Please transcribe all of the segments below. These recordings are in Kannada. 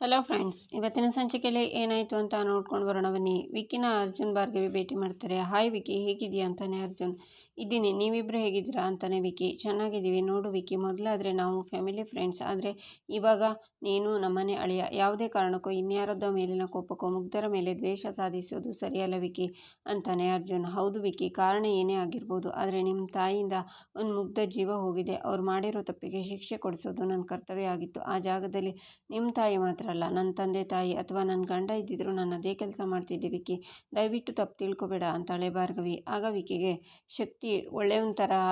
ಹಲೋ ಫ್ರೆಂಡ್ಸ್, ಇವತ್ತಿನ ಸಂಚಿಕೆಯಲ್ಲಿ ಏನಾಯಿತು ಅಂತ ನೋಡ್ಕೊಂಡು ಬರೋಣ ಬನ್ನಿ. ವಿಕ್ಕಿನ ಅರ್ಜುನ್ ಭಾರ್ಗವಿ ಭೇಟಿ ಮಾಡ್ತಾರೆ. ಹಾಯ್ ವಿಕ್ಕಿ, ಹೇಗಿದೆಯಾ ಅಂತಾನೆ ಅರ್ಜುನ್. ಇದ್ದೀನಿ, ನೀವಿಬ್ಬರು ಹೇಗಿದ್ದೀರಾ ಅಂತಾನೆ ವಿಕ್ಕಿ. ಚೆನ್ನಾಗಿದ್ದೀವಿ ನೋಡು ವಿಕ್ಕಿ, ಮೊದಲಾದರೆ ನಾವು ಫ್ಯಾಮಿಲಿ ಫ್ರೆಂಡ್ಸ್, ಆದರೆ ಇವಾಗ ನೀನು ನಮ್ಮನೆ ಅಳಿಯ. ಯಾವುದೇ ಕಾರಣಕ್ಕೂ ಇನ್ಯಾರದ್ದೋ ಮೇಲಿನ ಕೋಪಕ್ಕೋ ಮುಗ್ಧರ ಮೇಲೆ ದ್ವೇಷ ಸಾಧಿಸೋದು ಸರಿಯಲ್ಲ ವಿಕ್ಕಿ ಅಂತಾನೆ ಅರ್ಜುನ್. ಹೌದು ವಿಕ್ಕಿ, ಕಾರಣ ಏನೇ ಆಗಿರ್ಬೋದು, ಆದರೆ ನಿಮ್ಮ ತಾಯಿಯಿಂದ ಒಂದು ಮುಗ್ಧ ಜೀವ ಹೋಗಿದೆ. ಅವ್ರು ಮಾಡಿರೋ ತಪ್ಪಿಗೆ ಶಿಕ್ಷೆ ಕೊಡಿಸೋದು ನನ್ನ ಕರ್ತವ್ಯ ಆಗಿತ್ತು. ಆ ಜಾಗದಲ್ಲಿ ನಿಮ್ಮ ತಾಯಿ ಮಾತ್ರ ಅಲ್ಲ, ನನ್ನ ತಂದೆ ತಾಯಿ ಅಥವಾ ನನ್ನ ಗಂಡ ಇದ್ದಿದ್ರು ನಾನು ಅದೇ ಕೆಲಸ ಮಾಡ್ತಿದ್ದೆ ವಿಕ್ಕಿ. ದಯವಿಟ್ಟು ತಪ್ಪು ತಿಳ್ಕೊಬೇಡ ಅಂತಾಳೆ ಭಾರ್ಗವಿ. ಆಗ ವಿಕ್ಕಿಗೆ ಶಕ್ತಿ ಒಳ್ಳೆಯವನ ತರಹ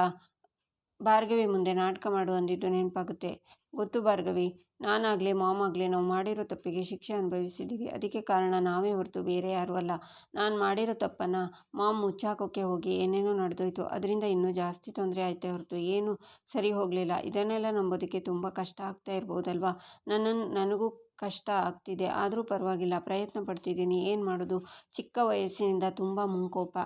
ಭಾರ್ಗವಿ ಮುಂದೆ ನಾಟಕ ಮಾಡು ಅಂದಿದ್ದು ನೆನಪಾಗುತ್ತೆ. ಗೊತ್ತು ಭಾರ್ಗವಿ, ನಾನಾಗಲಿ ಮಾಮ್ ಆಗಲಿ ನಾವು ಮಾಡಿರೋ ತಪ್ಪಿಗೆ ಶಿಕ್ಷೆ ಅನುಭವಿಸಿದ್ದೀವಿ. ಅದಕ್ಕೆ ಕಾರಣ ನಾವೇ ಹೊರತು ಬೇರೆ ಯಾರೂ ಅಲ್ಲ. ನಾನು ಮಾಡಿರೋ ತಪ್ಪನ್ನು ಮಾಮ್ ಮುಚ್ಚಾಕೋಕ್ಕೆ ಹೋಗಿ ಏನೇನೋ ನಡೆದೋಯ್ತು. ಅದರಿಂದ ಇನ್ನೂ ಜಾಸ್ತಿ ತೊಂದರೆ ಆಯ್ತೇ ಹೊರತು ಏನೂ ಸರಿ ಹೋಗಲಿಲ್ಲ. ಇದನ್ನೆಲ್ಲ ನಂಬೋದಕ್ಕೆ ತುಂಬ ಕಷ್ಟ ಆಗ್ತಾ ಇರ್ಬೋದಲ್ವಾ. ನನಗೂ ಕಷ್ಟ ಆಗ್ತಿದೆ, ಆದರೂ ಪರವಾಗಿಲ್ಲ, ಪ್ರಯತ್ನ ಪಡ್ತಿದ್ದೀನಿ. ಏನು ಮಾಡೋದು, ಚಿಕ್ಕ ವಯಸ್ಸಿನಿಂದ ತುಂಬ ಮುಂಕೋಪ.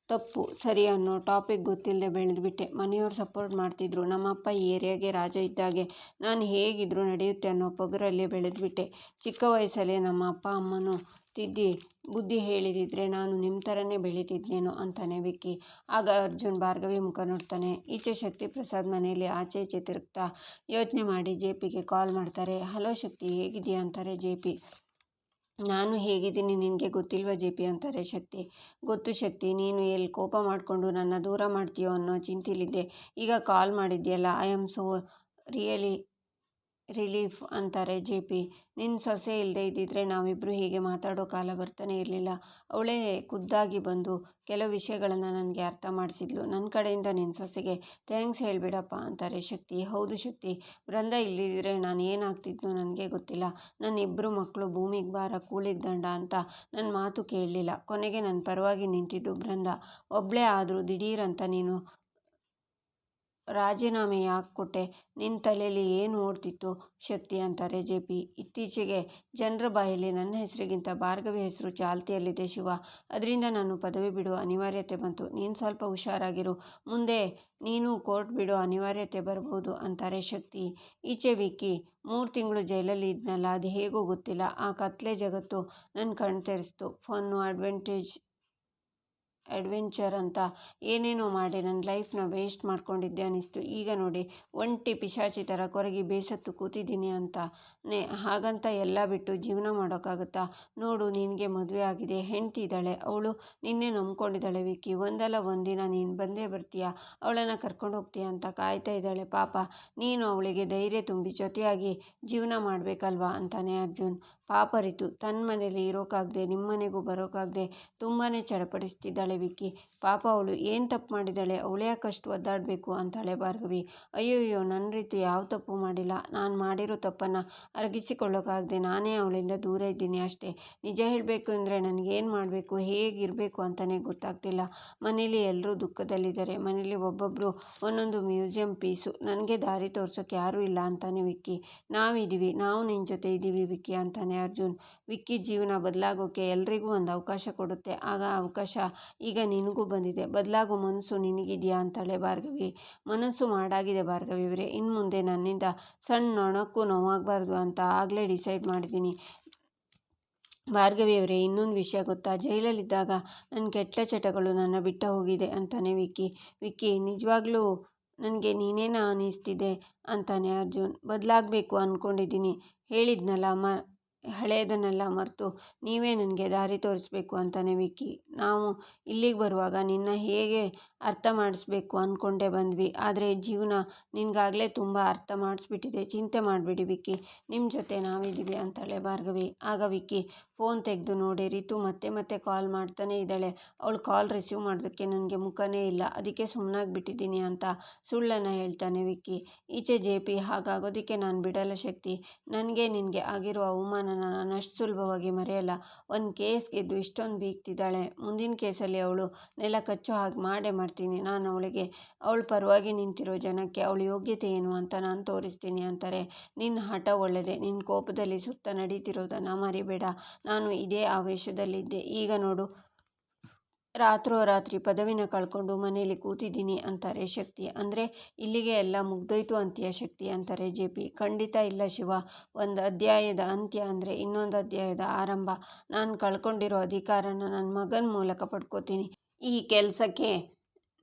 ತಪ್ಪು ಸರಿ ಅನ್ನೋ ಟಾಪಿಕ್ ಗೊತ್ತಿಲ್ಲದೆ ಬೆಳೆದ್ಬಿಟ್ಟೆ. ಮನೆಯವ್ರು ಸಪೋರ್ಟ್ ಮಾಡ್ತಿದ್ರು. ನಮ್ಮಪ್ಪ ಈ ಏರಿಯಾಗೆ ರಾಜ ಇದ್ದಾಗೆ. ನಾನು ಹೇಗಿದ್ರೂ ನಡೆಯುತ್ತೆ ಅನ್ನೋ ಪೊಗರಲ್ಲಿ ಬೆಳೆದ್ಬಿಟ್ಟೆ. ಚಿಕ್ಕ ವಯಸ್ಸಲ್ಲೇ ನಮ್ಮ ಅಪ್ಪ ಅಮ್ಮನೂ ತಿದ್ದಿ ಬುದ್ಧಿ ಹೇಳಿದಿದ್ರೆ ನಾನು ನಿಮ್ಮ ಥರನೇ ಬೆಳೀತಿದ್ನೇನೋ ಅಂತಾನೆ ವಿಕ್ಕಿ. ಆಗ ಅರ್ಜುನ್ ಭಾರ್ಗವಿ ಮುಖ ನೋಡ್ತಾನೆ. ಈಚೆ ಶಕ್ತಿ ಪ್ರಸಾದ್ ಮನೆಯಲ್ಲಿ ಆಚೆ ಈಚೆ ತಿರುಗ್ತಾ ಯೋಚನೆ ಮಾಡಿ ಜೆ.ಪಿಗೆ ಕಾಲ್ ಮಾಡ್ತಾರೆ. ಹಲೋ ಶಕ್ತಿ, ಹೇಗಿದೆಯಾ ಅಂತಾರೆ ಜೆ.ಪಿ. ನಾನು ಹೇಗಿದ್ದೀನಿ ನಿನಗೆ ಗೊತ್ತಿಲ್ವಾ ಜೆ.ಪಿ ಅಂತಾರೆ ಶಕ್ತಿ. ಗೊತ್ತು ಶಕ್ತಿ, ನೀನು ಎಲ್ಲಿ ಕೋಪ ಮಾಡಿಕೊಂಡು ನನ್ನ ದೂರ ಮಾಡ್ತೀಯೋ ಅನ್ನೋ ಚಿಂತೆಲಿದ್ದೆ. ಈಗ ಕಾಲ್ ಮಾಡಿದ್ಯಲ್ಲ, I am so really relief ಅಂತಾರೆ ಜೆ.ಪಿ. ನಿನ್ನ ಸೊಸೆ ಇಲ್ಲದೆ ಇದ್ದಿದ್ರೆ ನಾವಿಬ್ಬರು ಹೀಗೆ ಮಾತಾಡೋ ಕಾಲ ಬರ್ತಾನೆ ಇರಲಿಲ್ಲ. ಅವಳೇ ಖುದ್ದಾಗಿ ಬಂದು ಕೆಲವು ವಿಷಯಗಳನ್ನು ನನಗೆ ಅರ್ಥ ಮಾಡಿಸಿದ್ಲು. ನನ್ನ ಕಡೆಯಿಂದ ನಿನ್ನ ಸೊಸೆಗೆ ಥ್ಯಾಂಕ್ಸ್ ಹೇಳಿಬಿಡಪ್ಪ ಅಂತಾರೆ ಶಕ್ತಿ. ಹೌದು ಶಕ್ತಿ, ಬೃಂದ ಇಲ್ಲದಿದ್ದರೆ ನಾನು ಏನಾಗ್ತಿದ್ನೋ ನನಗೆ ಗೊತ್ತಿಲ್ಲ. ನನ್ನ ಇಬ್ಬರು ಮಕ್ಕಳು ಭೂಮಿಗೆ ಭಾರ ಕೂಳಿಗೆ ದಂಡ ಅಂತ ನನ್ನ ಮಾತು ಕೇಳಲಿಲ್ಲ. ಕೊನೆಗೆ ನನ್ನ ಪರವಾಗಿ ನಿಂತಿದ್ದು ಬೃಂದ ಒಬ್ಬಳೇ. ಆದರೂ ದಿಢೀರಂತ ನೀನು ರಾಜೀನಾಮೆ ಯಾಕೆ ಕೊಟ್ಟೆ? ನಿನ್ನ ತಲೆಯಲ್ಲಿ ಏನು ಓಡ್ತಿತ್ತು ಶಕ್ತಿ ಅಂತಾರೆ ಜೆ.ಪಿ. ಇತ್ತೀಚೆಗೆ ಜನರ ಬಾಯಲ್ಲಿ ನನ್ನ ಹೆಸರಿಗಿಂತ ಭಾರ್ಗವಿ ಹೆಸರು ಚಾಲ್ತಿಯಲ್ಲಿದೆ ಶಿವ. ಅದರಿಂದ ನಾನು ಪದವಿ ಬಿಡುವ ಅನಿವಾರ್ಯತೆ ಬಂತು. ನೀನು ಸ್ವಲ್ಪ ಹುಷಾರಾಗಿರು. ಮುಂದೆ ನೀನು ಕೋರ್ಟ್ ಬಿಡೋ ಅನಿವಾರ್ಯತೆ ಬರ್ಬೋದು ಅಂತಾರೆ ಶಕ್ತಿ. ಈಚೆ ವಿಕ್ಕಿ 3 ತಿಂಗಳು ಜೈಲಲ್ಲಿ ಇದ್ನಲ್ಲ, ಅದು ಹೇಗೋ ಗೊತ್ತಿಲ್ಲ. ಆ ಕತ್ಲೆ ಜಗತ್ತು ನನ್ನ ಕಣ್ಣು ತೆರೆಸ್ತು. ಫನ್ನು ಅಡ್ವೆಂಚರ್ ಅಂತ ಏನೇನೋ ಮಾಡಿ ನನ್ನ ಲೈಫ್ನ ವೇಸ್ಟ್ ಮಾಡ್ಕೊಂಡಿದ್ದೆ ಅನ್ನಿಸ್ತು. ಈಗ ನೋಡಿ ಒಂಟಿ ಪಿಶಾಚಿ ಥರ ಕೊರಗಿ ಬೇಸತ್ತು ಕೂತಿದ್ದೀನಿ ಅಂತಾನೆ. ಹಾಗಂತ ಎಲ್ಲ ಬಿಟ್ಟು ಜೀವನ ಮಾಡೋಕ್ಕಾಗುತ್ತಾ? ನೋಡು, ನಿನಗೆ ಮದುವೆ ಆಗಿದೆ, ಹೆಂಡತಿ ಇದ್ದಾಳೆ, ಅವಳು ನಿನ್ನೆ ನಂಬ್ಕೊಂಡಿದ್ದಾಳೆ ವಿಕ್ಕಿ. ಒಂದಲ್ಲ ಒಂದಿನ ನೀನು ಬಂದೇ ಬರ್ತೀಯ, ಅವಳನ್ನು ಕರ್ಕೊಂಡು ಹೋಗ್ತೀಯ ಅಂತ ಕಾಯ್ತಾ ಇದ್ದಾಳೆ ಪಾಪ. ನೀನು ಅವಳಿಗೆ ಧೈರ್ಯ ತುಂಬಿ ಜೊತೆಯಾಗಿ ಜೀವನ ಮಾಡಬೇಕಲ್ವಾ ಅಂತಾನೆ ಅರ್ಜುನ್. ಪಾಪ ರಿತು ತನ್ನ ಮನೇಲಿ ಇರೋಕ್ಕಾಗದೆ ನಿಮ್ಮ ಮನೆಗೂ ಬರೋಕ್ಕಾಗದೆ ತುಂಬಾ ಚಡಪಡಿಸ್ತಿದ್ದಾಳೆ ವಿಕ್ಕಿ. ಪಾಪ ಅವಳು ಏನು ತಪ್ಪು ಮಾಡಿದ್ದಾಳೆ, ಅವಳ್ಯಾಕಷ್ಟು ಒದ್ದಾಡಬೇಕು ಅಂತಾಳೆ ಭಾರ್ಗವಿ. ಅಯ್ಯಯ್ಯೋ, ನನ್ನ ರೀತಿ ಯಾವ ತಪ್ಪು ಮಾಡಿಲ್ಲ. ನಾನು ಮಾಡಿರೋ ತಪ್ಪನ್ನು ಅರಗಿಸಿಕೊಳ್ಳೋಕ್ಕಾಗದೆ ನಾನೇ ಅವಳಿಂದ ದೂರ ಇದ್ದೀನಿ ಅಷ್ಟೇ. ನಿಜ ಹೇಳಬೇಕು ಅಂದರೆ ನನಗೇನು ಮಾಡಬೇಕು, ಹೇಗಿರಬೇಕು ಅಂತಲೇ ಗೊತ್ತಾಗ್ತಿಲ್ಲ. ಮನೇಲಿ ಎಲ್ಲರೂ ದುಃಖದಲ್ಲಿದ್ದಾರೆ. ಮನೇಲಿ ಒಬ್ಬೊಬ್ಬರು ಒಂದೊಂದು ಮ್ಯೂಸಿಯಂ ಪೀಸು. ನನಗೆ ದಾರಿ ತೋರ್ಸೋಕ್ಕೆ ಯಾರೂ ಇಲ್ಲ ಅಂತಾನೆ ವಿಕ್ಕಿ. ನಾವಿದ್ದೀವಿ, ನಾವು ನಿನ್ನ ಜೊತೆ ಇದ್ದೀವಿ ವಿಕ್ಕಿ ಅಂತಾನೆ ಅರ್ಜುನ್. ವಿಕ್ಕಿ ಜೀವನ ಬದಲಾಗೋಕ್ಕೆ ಎಲ್ರಿಗೂ ಒಂದು ಅವಕಾಶ ಕೊಡುತ್ತೆ. ಆಗ ಅವಕಾಶ ಈಗ ನಿನಗೂ ಬಂದಿದೆ. ಬದಲಾಗೋ ಮನಸ್ಸು ನಿನಗಿದೆಯಾ ಅಂತಾಳೆ ಭಾರ್ಗವಿ. ಮನಸ್ಸು ಮಾಡಾಗಿದೆ ಭಾರ್ಗವಿಯವರೇ. ಇನ್ನು ಮುಂದೆ ನನ್ನಿಂದ ಸಣ್ಣ ನೊಣಕ್ಕೂ ನೋವಾಗಬಾರ್ದು ಅಂತ ಆಗಲೇ ಡಿಸೈಡ್ ಮಾಡಿದ್ದೀನಿ ಭಾರ್ಗವಿಯವರೇ. ಇನ್ನೊಂದು ವಿಷಯ ಗೊತ್ತಾ, ಜೈಲಲ್ಲಿದ್ದಾಗ ನನ್ನ ಕೆಟ್ಟ ಚಟಗಳು ನನ್ನ ಬಿಟ್ಟ ಹೋಗಿದೆ ಅಂತಾನೆ ವಿಕ್ಕಿ. ವಿಕ್ಕಿ, ನಿಜವಾಗ್ಲೂ ನನಗೆ ನೀನೇನ ಅನ್ನಿಸ್ತಿದೆ ಅಂತಾನೆ ಅರ್ಜುನ್. ಬದಲಾಗಬೇಕು ಅಂದ್ಕೊಂಡಿದ್ದೀನಿ. ಹೇಳಿದ್ನಲ್ಲ, ಹಳೆಯದನ್ನೆಲ್ಲ ಮರೆತು ನೀವೇ ನನಗೆ ದಾರಿ ತೋರಿಸ್ಬೇಕು ಅಂತಾನೆ ವಿಕ್ಕಿ. ನಾವು ಇಲ್ಲಿಗೆ ಬರುವಾಗ ನಿನ್ನ ಹೇಗೆ ಅರ್ಥ ಮಾಡಿಸ್ಬೇಕು ಅಂದ್ಕೊಂಡೇ ಬಂದ್ವಿ. ಆದರೆ ಜೀವನ ನಿನಗಾಗಲೇ ತುಂಬ ಅರ್ಥ ಮಾಡಿಸ್ಬಿಟ್ಟಿದೆ. ಚಿಂತೆ ಮಾಡಬೇಡಿ ವಿಕ್ಕಿ, ನಿಮ್ಮ ಜೊತೆ ನಾವಿದ್ದೀವಿ ಅಂತಾಳೆ ಭಾರ್ಗವಿ. ಆಗ ವಿಕ್ಕಿ ಫೋನ್ ತೆಗೆದು ನೋಡಿ ರಿತು ಮತ್ತೆ ಮತ್ತೆ ಕಾಲ್ ಮಾಡ್ತಾನೆ ಇದ್ದಾಳೆ. ಅವಳು ಕಾಲ್ ರಿಸೀವ್ ಮಾಡೋದಕ್ಕೆ ನನಗೆ ಮುಖನೇ ಇಲ್ಲ, ಅದಕ್ಕೆ ಸುಮ್ಮನಾಗ್ಬಿಟ್ಟಿದ್ದೀನಿ ಅಂತ ಸುಳ್ಳನ್ನು ಹೇಳ್ತಾನೆ ವಿಕ್ಕಿ. ಈಚೆ ಜೆ.ಪಿ. ಹಾಗಾಗೋದಕ್ಕೆ ನಾನು ಬಿಡಲ್ಲ ಶಕ್ತಿ. ನನಗೆ ನಿನಗೆ ಆಗಿರೋ ಅವಮಾನನ ನಾನು ಅಷ್ಟು ಸುಲಭವಾಗಿ ಮರೆಯಲ್ಲ. ಒಂದು ಕೇಸ್ ಗೆದ್ದು ಇಷ್ಟೊಂದು ಬೀಗ್ತಿದ್ದಾಳೆ, ಮುಂದಿನ ಕೇಸಲ್ಲಿ ಅವಳು ನೆಲ ಕಚ್ಚೋ ಹಾಗೆ ಮಾಡೇ ಮಾಡ್ತೀನಿ. ನಾನು ಅವಳಿಗೆ ಅವಳ ಪರವಾಗಿ ನಿಂತಿರೋ ಜನಕ್ಕೆ ಅವಳ ಯೋಗ್ಯತೆ ಏನು ಅಂತ ನಾನು ತೋರಿಸ್ತೀನಿ ಅಂತಾರೆ. ನಿನ್ನ ಹಠ ಒಳ್ಳೆಯದೇ. ನಿನ್ನ ಕೋಪದಲ್ಲಿ ಸುತ್ತ ನಡೀತಿರೋದನ್ನು ಮರಿಬೇಡ. ನಾನು ಇದೇ ಆವೇಶದಲ್ಲಿದ್ದೆ. ಈಗ ನೋಡು, ರಾತ್ರೋರಾತ್ರಿ ಪದವಿನ ಕಳ್ಕೊಂಡು ಮನೇಲಿ ಕೂತಿದ್ದೀನಿ ಅಂತಾರೆ ಶಕ್ತಿ. ಅಂದರೆ ಇಲ್ಲಿಗೆ ಎಲ್ಲ ಮುಗ್ದೋಯ್ತು ಅಂತೀಯ ಶಕ್ತಿ ಅಂತಾರೆ ಜೆ.ಪಿ. ಖಂಡಿತ ಇಲ್ಲ ಶಿವ. ಒಂದು ಅಧ್ಯಾಯದ ಅಂತ್ಯ ಅಂದರೆ ಇನ್ನೊಂದು ಅಧ್ಯಾಯದ ಆರಂಭ. ನಾನು ಕಳ್ಕೊಂಡಿರೋ ಅಧಿಕಾರನ ನನ್ನ ಮಗನ ಮೂಲಕ ಪಡ್ಕೋತೀನಿ. ಈ ಕೆಲಸಕ್ಕೆ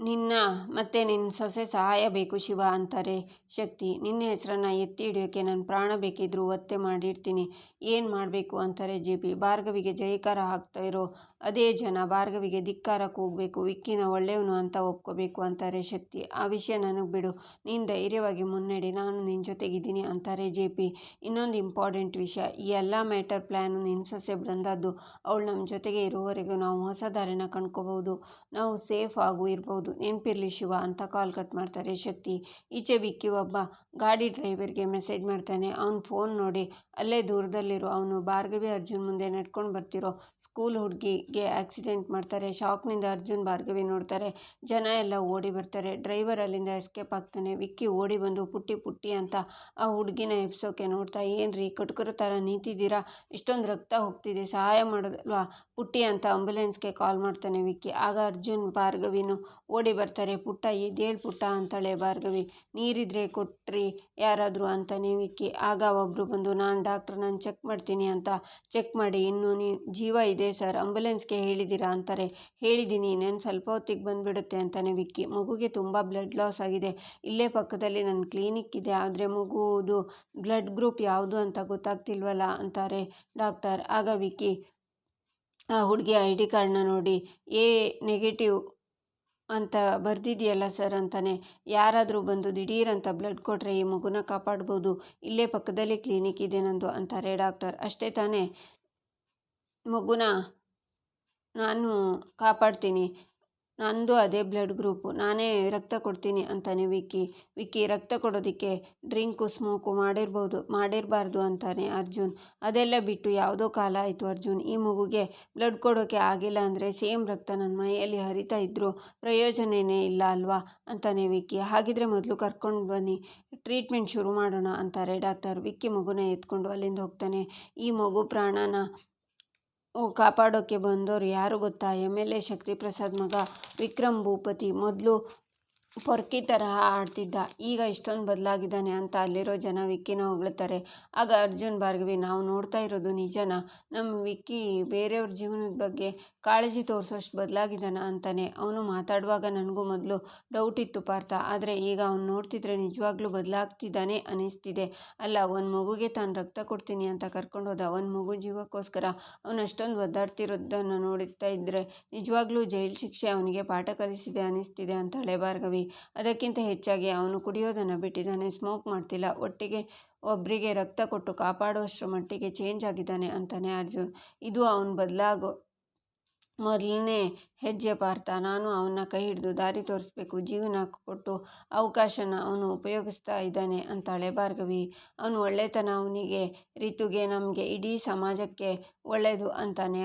ನಿನ್ನ ಮತ್ತೆ ನಿನ್ನ ಸೊಸೆ ಸಹಾಯ ಬೇಕು ಶಿವ ಅಂತಾರೆ ಶಕ್ತಿ. ನಿನ್ನ ಹೆಸರನ್ನು ಎತ್ತಿ ಹಿಡಿಯೋಕ್ಕೆ ನನ್ನ ಪ್ರಾಣ ಬೇಕಿದ್ರೂ ಒತ್ತೆ ಮಾಡಿರ್ತೀನಿ. ಏನು ಮಾಡಬೇಕು ಅಂತಾರೆ ಜೆ.ಪಿ. ಭಾರ್ಗವಿಗೆ ಜಯಕಾರ ಹಾಕ್ತಾ ಇರೋ ಅದೇ ಜನ ಭಾರ್ಗವಿಗೆ ಧಿಕ್ಕಾರ ಕೂಗಬೇಕು. ವಿಕ್ಕಿನ ಒಳ್ಳೆಯವನು ಅಂತ ಒಪ್ಕೋಬೇಕು ಅಂತಾರೆ ಶಕ್ತಿ. ಆ ವಿಷಯ ನನಗೆ ಬಿಡು, ನೀನು ಧೈರ್ಯವಾಗಿ ಮುನ್ನಡೆ, ನಾನು ನಿನ್ನ ಜೊತೆಗಿದ್ದೀನಿ ಅಂತಾರೆ ಜೆ.ಪಿ. ಇನ್ನೊಂದು ಇಂಪಾರ್ಟೆಂಟ್ ವಿಷಯ, ಈ ಎಲ್ಲ ಮ್ಯಾಟರ್ ಪ್ಲ್ಯಾನು ನಿನ್ನ ಸೊಸೆ ಬೃಂದಾದ್ದು. ಅವಳು ನಮ್ಮ ಜೊತೆಗೆ ಇರೋವರೆಗೂ ನಾವು ಹೊಸ ದಾರಿನ ಕಂಡ್ಕೋಬಹುದು, ನಾವು ಸೇಫ್ ಆಗೂ ಇರ್ಬೋದು. ನೆನಪಿರಲಿ ಶಿವ ಅಂತ ಕಾಲ್ ಕಟ್ ಮಾಡ್ತಾರೆ ಶಕ್ತಿ. ಈಚೆ ವಿಕ್ಕಿ ಒಬ್ಬ ಗಾಡಿ ಡ್ರೈವರ್ಗೆ ಮೆಸೇಜ್ ಮಾಡ್ತಾನೆ. ಅವನ ಫೋನ್ ನೋಡಿ ಅಲ್ಲೇ ದೂರದಲ್ಲಿರೋ ಅವನು ಭಾರ್ಗವಿ ಅರ್ಜುನ್ ಮುಂದೆ ನಡ್ಕೊಂಡು ಬರ್ತಿರೋ ಸ್ಕೂಲ್ ಹುಡುಗಿಗೆ ಆಕ್ಸಿಡೆಂಟ್ ಮಾಡ್ತಾರೆ. ಶಾಕ್ನಿಂದ ಅರ್ಜುನ್ ಭಾರ್ಗವಿ ನೋಡ್ತಾರೆ. ಜನ ಎಲ್ಲ ಓಡಿ ಬರ್ತಾರೆ. ಡ್ರೈವರ್ ಅಲ್ಲಿಂದ ಎಸ್ಕೇಪ್ ಆಗ್ತಾನೆ. ವಿಕ್ಕಿ ಓಡಿ ಬಂದು ಪುಟ್ಟಿ ಪುಟ್ಟಿ ಅಂತ ಆ ಹುಡುಗಿನ ಎಬ್ಸೋಕೆ ನೋಡ್ತಾ, ಏನ್ರಿ ಕಟ್ಕರ ಥರ ನಿಂತಿದ್ದೀರಾ, ಇಷ್ಟೊಂದು ರಕ್ತ ಹೋಗ್ತಿದೆ, ಸಹಾಯ ಮಾಡೋದಲ್ವಾ ಪುಟ್ಟಿ ಅಂತ ಆಂಬುಲೆನ್ಸ್ಗೆ ಕಾಲ್ ಮಾಡ್ತಾನೆ ವಿಕ್ಕಿ. ಆಗ ಅರ್ಜುನ್ ಭಾರ್ಗವಿನೂ ಓಡಿ ಬರ್ತಾರೆ. ಪುಟ್ಟ ಎದ್ದೇಳು ಪುಟ್ಟ ಅಂತಾಳೆ ಭಾರ್ಗವಿ. ನೀರಿದ್ರೆ ಕೊಟ್ರಿ ಯಾರಾದರೂ ಅಂತಾನೆ ವಿಕ್ಕಿ. ಆಗ ಒಬ್ಬರು ಬಂದು, ನಾನು ಡಾಕ್ಟ್ರ್, ನಾನು ಚೆಕ್ ಮಾಡ್ತೀನಿ ಅಂತ ಚೆಕ್ ಮಾಡಿ, ಇನ್ನೂ ಜೀವ ಇದೆ ಸರ್, ಆಂಬುಲೆನ್ಸ್ಗೆ ಹೇಳಿದ್ದೀರಾ ಅಂತಾರೆ. ಹೇಳಿದ್ದೀನಿ, ನಾನು ಸ್ವಲ್ಪ ಹೊತ್ತಿಗೆ ಬಂದುಬಿಡುತ್ತೆ ಅಂತಾನೆ ವಿಕ್ಕಿ. ಮಗುಗೆ ತುಂಬ ಬ್ಲಡ್ ಲಾಸ್ ಆಗಿದೆ, ಇಲ್ಲೇ ಪಕ್ಕದಲ್ಲಿ ನನ್ನ ಕ್ಲಿನಿಕ್ ಇದೆ, ಆದರೆ ಮಗುವುದು ಬ್ಲಡ್ ಗ್ರೂಪ್ ಯಾವುದು ಅಂತ ಗೊತ್ತಾಗ್ತಿಲ್ವಲ್ಲ ಅಂತಾರೆ ಡಾಕ್ಟರ್. ಆಗ ವಿಕ್ಕಿ ಆ ಹುಡುಗಿ ID ಕಾರ್ಡ್ನ ನೋಡಿ A ನೆಗೆಟಿವ್ ಅಂತ ಬರ್ದಿದೆಯಲ್ಲ ಸರ್ ಅಂತಾನೆ. ಯಾರಾದರೂ ಬಂದು ದಿಢೀರಂತ ಬ್ಲಡ್ ಕೊಟ್ಟರೆ ಈ ಮಗುನ ಕಾಪಾಡ್ಬೋದು, ಇಲ್ಲೇ ಪಕ್ಕದಲ್ಲಿ ಕ್ಲಿನಿಕ್ ಇದೆ ನಂದು ಅಂತಾರೆ ಡಾಕ್ಟರ್. ಅಷ್ಟೇ ತಾನೇ, ಮಗುನ ನಾನು ಕಾಪಾಡ್ತೀನಿ, ನಂದು ಅದೇ ಬ್ಲಡ್ ಗ್ರೂಪು, ನಾನೇ ರಕ್ತ ಕೊಡ್ತೀನಿ ಅಂತಾನೆ ವಿಕ್ಕಿ ರಕ್ತ ಕೊಡೋದಕ್ಕೆ ಡ್ರಿಂಕು ಸ್ಮೋಕು ಮಾಡಿರಬಾರ್ದು ಅಂತಾನೆ ಅರ್ಜುನ್. ಅದೆಲ್ಲ ಬಿಟ್ಟು ಯಾವುದೋ ಕಾಲ ಆಯಿತು ಅರ್ಜುನ್, ಈ ಮಗುಗೆ ಬ್ಲಡ್ ಕೊಡೋಕ್ಕೆ ಆಗಿಲ್ಲ ಅಂದರೆ ಸೇಮ್ ರಕ್ತ ನನ್ನ ಮೈಯಲ್ಲಿ ಹರಿತಾ ಇದ್ದರೂ ಪ್ರಯೋಜನನೇ ಇಲ್ಲ ಅಲ್ವಾ ಅಂತಾನೆ ವಿಕ್ಕಿ. ಹಾಗಿದ್ರೆ ಮೊದಲು ಕರ್ಕೊಂಡು ಬನ್ನಿ, ಟ್ರೀಟ್ಮೆಂಟ್ ಶುರು ಮಾಡೋಣ ಅಂತಾರೆ ಡಾಕ್ಟರ್. ವಿಕ್ಕಿ ಮಗುನ ಎತ್ಕೊಂಡು ಅಲ್ಲಿಂದ ಹೋಗ್ತಾನೆ. ಈ ಮಗು ಪ್ರಾಣನ ಕಾಪಾಡೋಕ್ಕೆ ಬಂದವರು ಯಾರು ಗೊತ್ತಾ, MLA ಶಕ್ತಿ ಪ್ರಸಾದ್ ಮಗ ವಿಕ್ರಮ್ ಭೂಪತಿ. ಮೊದಲು ಪೊರ್ಕಿ ತರಹ ಆಡ್ತಿದ್ದ, ಈಗ ಇಷ್ಟೊಂದು ಬದಲಾಗಿದ್ದಾನೆ ಅಂತ ಅಲ್ಲಿರೋ ಜನ ವಿಕ್ಕಿನ ಹೊಗಳ್ತಾರೆ. ಆಗ ಅರ್ಜುನ್ ಭಾರ್ಗವಿ, ನಾವು ನೋಡ್ತಾ ಇರೋದು ನಿಜನಾ, ನಮ್ಮ ವಿಕ್ಕಿ ಬೇರೆಯವ್ರ ಜೀವನದ ಬಗ್ಗೆ ಕಾಳಜಿ ತೋರಿಸೋಷ್ಟು ಬದಲಾಗಿದ್ದಾನ ಅಂತಾನೆ. ಅವನು ಮಾತಾಡುವಾಗ ನನಗೂ ಮೊದಲು ಡೌಟ್ ಇತ್ತು ಪಾರ್ಥ, ಆದರೆ ಈಗ ಅವನು ನೋಡ್ತಿದ್ರೆ ನಿಜವಾಗ್ಲೂ ಬದಲಾಗ್ತಿದ್ದಾನೆ ಅನ್ನಿಸ್ತಿದೆ. ಅಲ್ಲ, ಒಂದು ಮಗುಗೆ ತಾನು ರಕ್ತ ಕೊಡ್ತೀನಿ ಅಂತ ಕರ್ಕೊಂಡೋದ, ಒಂದು ಮಗು ಜೀವಕ್ಕೋಸ್ಕರ ಅವನು ಅಷ್ಟೊಂದು ಒದ್ದಾಡ್ತಿರೋದನ್ನು ನೋಡ್ತಾ ಇದ್ದರೆ ನಿಜವಾಗ್ಲೂ ಜೈಲು ಶಿಕ್ಷೆ ಅವನಿಗೆ ಪಾಠ ಕಲಿಸಿದೆ ಅನ್ನಿಸ್ತಿದೆ ಅಂತಾಳೆ ಭಾರ್ಗವಿ. ಅದಕ್ಕಿಂತ ಹೆಚ್ಚಾಗಿ ಅವನು ಕುಡಿಯೋದನ್ನು ಬಿಟ್ಟಿದ್ದಾನೆ, ಸ್ಮೋಕ್ ಮಾಡ್ತಿಲ್ಲ, ಒಬ್ಬರಿಗೆ ರಕ್ತ ಕೊಟ್ಟು ಕಾಪಾಡುವಷ್ಟರ ಮಟ್ಟಿಗೆ ಚೇಂಜ್ ಆಗಿದ್ದಾನೆ ಅಂತಾನೆ ಅರ್ಜುನ್. ಇದು ಅವನು ಬದಲಾಗೋ ಮೊದಲನೇ ಹೆಜ್ಜೆ ಪಾರ್ಥ. ನಾನು ಅವನ್ನ ಕೈ ಹಿಡಿದು ದಾರಿ ತೋರಿಸ್ಬೇಕು, ಜೀವನ ಕೊಟ್ಟು ಅವಕಾಶನ ಅವನು ಉಪಯೋಗಿಸ್ತಾ ಇದ್ದಾನೆ ಅಂತಾಳೆ ಭಾರ್ಗವಿ. ಅವನು ಒಳ್ಳೆತನ ಅವನಿಗೆ, ರಿತುಗೆ, ನಮಗೆ, ಇಡೀ ಸಮಾಜಕ್ಕೆ ಒಳ್ಳೆಯದು ಅಂತಾನೆ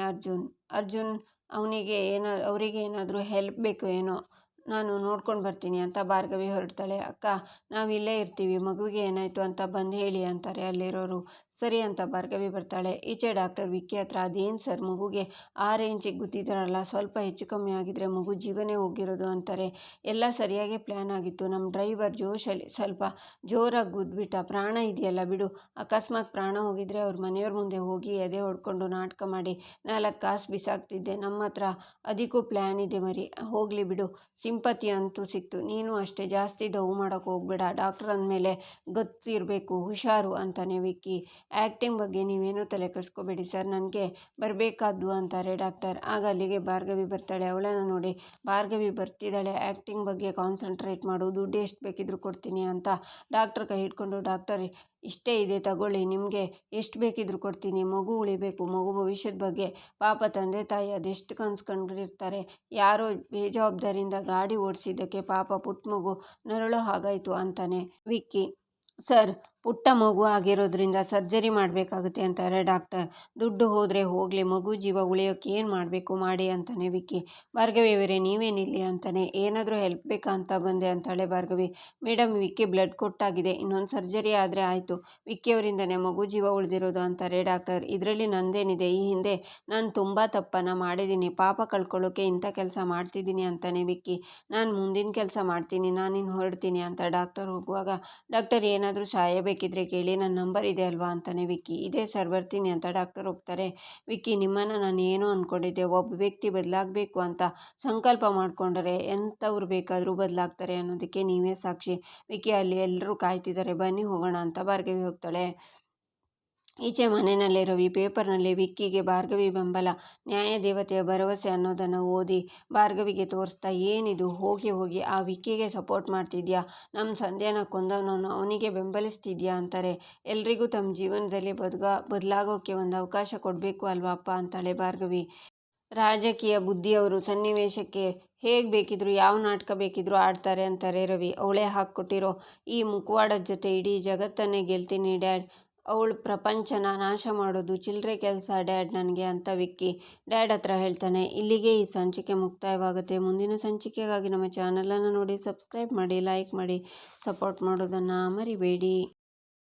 ಅರ್ಜುನ್ ಅವರಿಗೆ ಏನಾದರೂ ಹೆಲ್ಪ್ ಬೇಕು ಏನೋ, ನಾನು ನೋಡ್ಕೊಂಡು ಬರ್ತೀನಿ ಅಂತ ಭಾರ್ಗವಿ ಹೊರಡ್ತಾಳೆ. ಅಕ್ಕ, ನಾವಿಲ್ಲೇ ಇರ್ತೀವಿ, ಮಗುವಿಗೆ ಏನಾಯಿತು ಅಂತ ಬಂದು ಹೇಳಿ ಅಂತಾರೆ ಅಲ್ಲಿರೋರು. ಸರಿ ಅಂತ ಭಾರ್ಗವಿ ಬರ್ತಾಳೆ. ಈಚೆ ಡಾಕ್ಟರ್ ವಿಕ್ಕಿ ಹತ್ರ, ಅದೇನು ಸರ್, ಮಗುಗೆ 6 ಇಂಚಿಗೆ ಗುದ್ದಿದ್ರಲ್ಲ, ಸ್ವಲ್ಪ ಹೆಚ್ಚು ಕಮ್ಮಿ ಆಗಿದ್ರೆ ಮಗು ಜೀವನೇ ಹೋಗಿರೋದು ಅಂತಾರೆ. ಎಲ್ಲ ಸರಿಯಾಗಿ ಪ್ಲ್ಯಾನ್ ಆಗಿತ್ತು, ನಮ್ಮ ಡ್ರೈವರ್ ಜೋಶಲ್ಲಿ ಸ್ವಲ್ಪ ಜೋರಾಗಿ ಗುದ್ಬಿಟ್ಟ, ಪ್ರಾಣ ಇದೆಯಲ್ಲ ಬಿಡು, ಅಕಸ್ಮಾತ್ ಪ್ರಾಣ ಹೋಗಿದ್ರೆ ಅವ್ರ ಮನೆಯವ್ರ ಮುಂದೆ ಹೋಗಿ ಎದೆ ಹೊಡ್ಕೊಂಡು ನಾಟಕ ಮಾಡಿ 4 ಕಾಸು ಬಿಸಾಕ್ತಿದ್ದೆ. ನಮ್ಮ ಹತ್ರ ಅದಕ್ಕೂ ಪ್ಲ್ಯಾನ್ ಇದೆ ಮರಿ, ಹೋಗಲಿ ಬಿಡು. ಸಿಂಪತಿ ಅಂತೂ ಸಿಕ್ತು, ನೀನು ಅಷ್ಟೇ ಜಾಸ್ತಿ ಡವ್ ಮಾಡೋಕೆ ಹೋಗ್ಬೇಡ, ಡಾಕ್ಟರ್ ಅಂದಮೇಲೆ ಗೊತ್ತಿರಬೇಕು, ಹುಷಾರು ಅಂತಾನೆ ವಿಕ್ಕಿ. ಆ್ಯಕ್ಟಿಂಗ್ ಬಗ್ಗೆ ನೀವೇನೂ ತಲೆ ಕೆಡಿಸ್ಕೋಬೇಡಿ ಸರ್, ನನಗೆ ಬರಬೇಕಾದ್ದು ಅಂತಾರೆ ಡಾಕ್ಟರ್. ಆಗ ಅಲ್ಲಿಗೆ ಭಾರ್ಗವಿ ಬರ್ತಾಳೆ. ಅವಳನ್ನು ನೋಡಿ, ಭಾರ್ಗವಿ ಬರ್ತಿದ್ದಾಳೆ, ಆ್ಯಕ್ಟಿಂಗ್ ಬಗ್ಗೆ ಕಾನ್ಸಂಟ್ರೇಟ್ ಮಾಡು, ದುಡ್ಡು ಎಷ್ಟು ಬೇಕಿದ್ರೂ ಕೊಡ್ತೀನಿ ಅಂತ ಡಾಕ್ಟರ್ ಕೈ ಹಿಡ್ಕೊಂಡು, ಡಾಕ್ಟರ್ ಇಷ್ಟೇ ಇದೆ ತಗೊಳ್ಳಿ, ನಿಮಗೆ ಎಷ್ಟು ಬೇಕಿದ್ರೂ ಕೊಡ್ತೀನಿ, ಮಗು ಉಳಿಬೇಕು, ಮಗು ಭವಿಷ್ಯದ ಬಗ್ಗೆ, ಪಾಪ ತಂದೆ ತಾಯಿ ಅದೆಷ್ಟು ಕನ್ಸ್ಕೊಂಡಿರ್ತಾರೆ, ಯಾರೋ ಬೇಜವಾಬ್ದಾರಿಯಿಂದ ಗಾಡಿ ಓಡಿಸಿದ್ದಕ್ಕೆ ಪಾಪ ಪುಟ್ಟ ಮಗು ನರಳೋ ಹಾಗಾಯಿತು ಅಂತಾನೆ ವಿಕ್ಕಿ. ಸರ್, ಪುಟ್ಟ ಮಗು ಆಗಿರೋದ್ರಿಂದ ಸರ್ಜರಿ ಮಾಡಬೇಕಾಗುತ್ತೆ ಅಂತಾರೆ ಡಾಕ್ಟರ್. ದುಡ್ಡು ಹೋದರೆ ಹೋಗಲಿ, ಮಗು ಜೀವ ಉಳಿಯೋಕ್ಕೆ ಏನು ಮಾಡಬೇಕು ಮಾಡಿ ಅಂತಾನೆ ವಿಕ್ಕಿ. ಭಾರ್ಗವಿ ಅವರೇ ನೀವೇನಿಲ್ಲಿ ಅಂತಾನೆ. ಏನಾದರೂ ಹೆಲ್ಪ್ ಬೇಕಾ ಅಂತ ಬಂದೆ ಅಂತಾಳೆ ಭಾರ್ಗವಿ. ಮೇಡಮ್ ವಿಕ್ಕಿ ಬ್ಲಡ್ ಕೊಟ್ಟಾಗಿದೆ, ಇನ್ನೊಂದು ಸರ್ಜರಿ ಆದರೆ ಆಯಿತು. ವಿಕ್ಕಿ ಅವರಿಂದನೇ ಮಗು ಜೀವ ಉಳಿದಿರೋದು ಅಂತಾರೆ ಡಾಕ್ಟರ್. ಇದರಲ್ಲಿ ನಂದೇನಿದೆ, ಈ ಹಿಂದೆ ನಾನು ತುಂಬ ತಪ್ಪನ್ನು ಮಾಡಿದ್ದೀನಿ, ಪಾಪ ಕಳ್ಕೊಳ್ಳೋಕೆ ಇಂಥ ಕೆಲಸ ಮಾಡ್ತಿದ್ದೀನಿ ಅಂತಾನೆ ವಿಕ್ಕಿ. ನಾನು ಮುಂದಿನ ಕೆಲಸ ಮಾಡ್ತೀನಿ, ನಾನಿನ್ನು ಹೊರಡ್ತೀನಿ ಅಂತ ಡಾಕ್ಟರ್ ಹೋಗುವಾಗ, ಡಾಕ್ಟರ್ ಏನಾದರೂ ಸಹಾಯ ಬೇಕಿದ್ರೆ ಕೇಳಿ, ನನ್ನ ನಂಬರ್ ಇದೆ ಅಲ್ವಾ ಅಂತಾನೆ ವಿಕ್ಕಿ. ಇದೆ ಸರ್, ಬರ್ತೀನಿ ಅಂತ ಡಾಕ್ಟರ್ ಹೋಗ್ತಾರೆ. ವಿಕ್ಕಿ, ನಿಮ್ಮನ್ನು ನಾನು ಏನೋ ಅಂದ್ಕೊಂಡಿದ್ದೆ, ಒಬ್ಬ ವ್ಯಕ್ತಿ ಬದಲಾಗಬೇಕು ಅಂತ ಸಂಕಲ್ಪ ಮಾಡಿಕೊಂಡ್ರೆ ಎಂಥವ್ರು ಬೇಕಾದರೂ ಬದಲಾಗ್ತಾರೆ ಅನ್ನೋದಕ್ಕೆ ನೀವೇ ಸಾಕ್ಷಿ. ವಿಕ್ಕಿ, ಅಲ್ಲಿ ಎಲ್ಲರೂ ಕಾಯ್ತಿದ್ದಾರೆ, ಬನ್ನಿ ಹೋಗೋಣ ಅಂತ ಭಾರ್ಗವಿ ಹೋಗ್ತಾಳೆ. ಈಚೆ ಮನೆಯಲ್ಲೇ ರವಿ ಪೇಪರ್ನಲ್ಲಿ ವಿಕ್ಕಿಗೆ ಭಾರ್ಗವಿ ಬೆಂಬಲ, ನ್ಯಾಯ ದೇವತೆಯ ಭರವಸೆ ಅನ್ನೋದನ್ನು ಓದಿ ಭಾರ್ಗವಿಗೆ ತೋರಿಸ್ತಾ, ಏನಿದು, ಹೋಗಿ ಹೋಗಿ ಆ ವಿಕ್ಕಿಗೆ ಸಪೋರ್ಟ್ ಮಾಡ್ತಿದ್ಯಾ, ನಮ್ಮ ಸಂಧ್ಯಾನ ಕೊಂದವನನ್ನು ಅವನಿಗೆ ಬೆಂಬಲಿಸ್ತಿದ್ಯಾ ಅಂತಾರೆ. ಎಲ್ರಿಗೂ ತಮ್ಮ ಜೀವನದಲ್ಲಿ ಬದಲಾಗೋಕ್ಕೆ ಒಂದು ಅವಕಾಶ ಕೊಡಬೇಕು ಅಲ್ವಾ ಅಪ್ಪ ಅಂತಾಳೆ ಭಾರ್ಗವಿ. ರಾಜಕೀಯ ಬುದ್ಧಿಯವರು ಸನ್ನಿವೇಶಕ್ಕೆ ಹೇಗೆ ಬೇಕಿದ್ರು, ಯಾವ ನಾಟಕ ಬೇಕಿದ್ರು ಆಡ್ತಾರೆ ಅಂತಾರೆ ರವಿ. ಅವಳೇ ಹಾಕ್ಕೊಟ್ಟಿರೋ ಈ ಮುಖವಾಡದ ಜೊತೆ ಇಡೀ ಜಗತ್ತನ್ನೇ ಗೆಲ್ತೀನಿ ಡ್ಯಾಡ್, ಅವಳು ಪ್ರಪಂಚನ ನಾಶ ಮಾಡೋದು ಚಿಲ್ಲರೆ ಕೆಲಸ ಡ್ಯಾಡ್ ನನಗೆ ಅಂತ ವಿಕ್ಕಿ ಡ್ಯಾಡ್ ಹತ್ರ ಹೇಳ್ತಾನೆ. ಇಲ್ಲಿಗೆ ಈ ಸಂಚಿಕೆ ಮುಕ್ತಾಯವಾಗುತ್ತೆ. ಮುಂದಿನ ಸಂಚಿಕೆಗಾಗಿ ನಮ್ಮ ಚಾನಲನ್ನು ನೋಡಿ, ಸಬ್ಸ್ಕ್ರೈಬ್ ಮಾಡಿ, ಲೈಕ್ ಮಾಡಿ, ಸಪೋರ್ಟ್ ಮಾಡೋದನ್ನು ಮರಿಬೇಡಿ.